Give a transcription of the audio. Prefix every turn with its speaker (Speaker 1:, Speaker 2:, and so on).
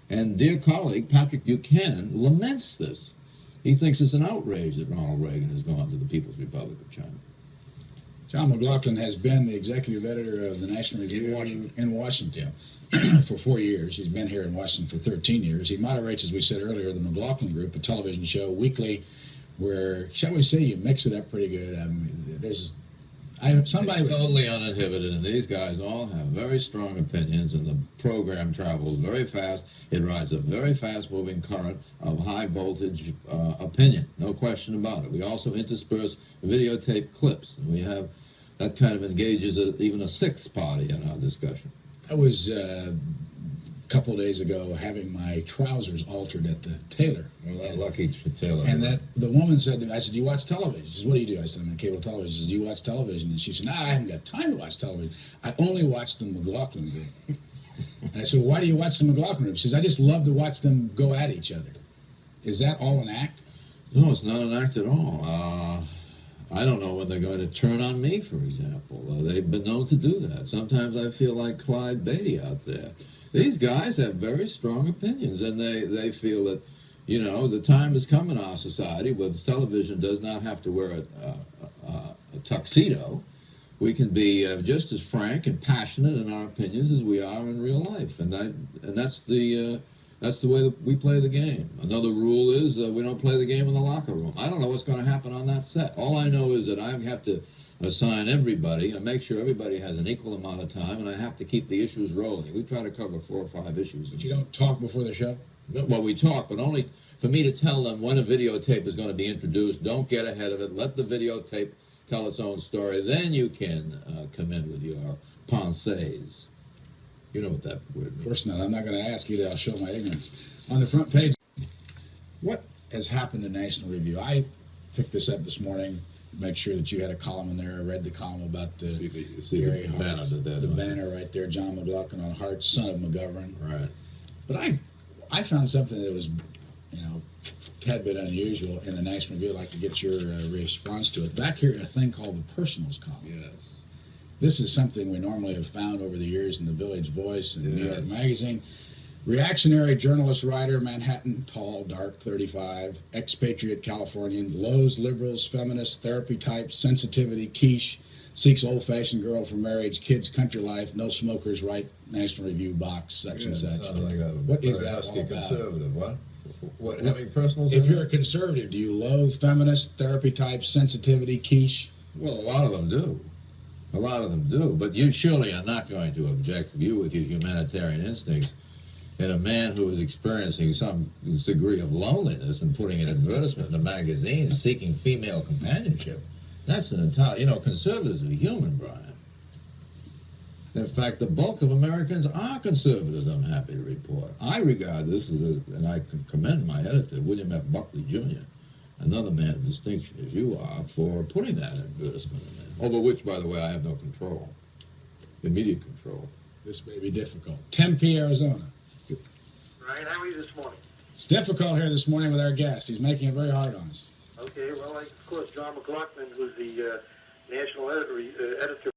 Speaker 1: And dear colleague Patrick Buchanan laments this. He thinks it's an outrage that Ronald Reagan has gone to the People's Republic of China.
Speaker 2: John McLaughlin has been the executive editor of the National Review in Washington for 4 years. He's been here in Washington for 13 years. He moderates, as we said earlier, the McLaughlin Group, a television show weekly where, shall we say, you mix it up pretty good. I mean, somebody
Speaker 1: totally uninhibited, and these guys all have very strong opinions, and the program travels very fast. It rides a very fast-moving current of high-voltage opinion, no question about it. We also intersperse videotape clips, and we have that kind of engages even a sixth party in our discussion.
Speaker 2: I was a couple of days ago having my trousers altered at the tailor.
Speaker 1: Well, lucky tailor.
Speaker 2: And the woman said to me, I said, "Do you watch television?" She said, "What do you do?" I said, "I'm on cable television." She said, "Do you watch television?" And she said, "No, I haven't got time to watch television. I only watch the McLaughlin Group." And I said, "Well, why do you watch the McLaughlin Group?" She says, "I just love to watch them go at each other." Is that all an act?
Speaker 1: No, it's not an act at all. I don't know when they're going to turn on me, for example. They've been known to do that. Sometimes I feel like Clyde Beatty out there. These guys have very strong opinions, and they feel that, you know, the time has come in our society where television does not have to wear a tuxedo. We can be just as frank and passionate in our opinions as we are in real life, and that's the way that we play the game. Another rule is we don't play the game in the locker room. I don't know what's going to happen on that set. All I know is that I have to assign everybody and make sure everybody has an equal amount of time, and I have to keep the issues rolling. We try to cover 4 or 5 issues.
Speaker 2: But you don't talk before the show?
Speaker 1: Well, we talk, but only for me to tell them when a videotape is going to be introduced. Don't get ahead of it. Let the videotape tell its own story. Then you can come in with your pensees. You know what that word means.
Speaker 2: Of course not. I'm not going to ask you that. I'll show my ignorance. On the front page, what has happened to National Review? I picked this up this morning, make sure that you had a column in there. I read the column about the banner right there, John McLaughlin on Heart, son of McGovern.
Speaker 1: Right.
Speaker 2: But I found something that was, you know, a tad bit unusual in the National Review. I'd like to get your response to it. Back here, a thing called the Personals column.
Speaker 1: Yes.
Speaker 2: This is something we normally have found over the years in the Village Voice and the New York Magazine. Reactionary journalist, writer, Manhattan, tall, dark, 35, expatriate Californian, loathes liberals, feminist, therapy type, sensitivity, quiche, seeks old-fashioned girl for marriage, kids, country life, no smokers, right, National Review box, such and such. What is that all about?
Speaker 1: Conservative, what, having personals?
Speaker 2: If you're a conservative, do you loathe feminist, therapy type, sensitivity, quiche?
Speaker 1: Well, a lot of them do. A lot of them do. But you surely are not going to object, you with your humanitarian instincts, in a man who is experiencing some degree of loneliness and putting an advertisement in a magazine seeking female companionship. That's an entire, you know, conservatives are human, Brian. In fact, the bulk of Americans are conservatives, I'm happy to report. I regard this as and I commend my editor, William F. Buckley, Jr., another man of distinction as you are, for putting that advertisement in there, over which, by the way, I have no control, immediate control.
Speaker 2: This may be difficult. Tempe, Arizona.
Speaker 3: Ryan, how are you this morning?
Speaker 2: It's difficult here this morning with our guest. He's making it very hard on us.
Speaker 3: Okay, well, of course, John McLaughlin, who's the national editor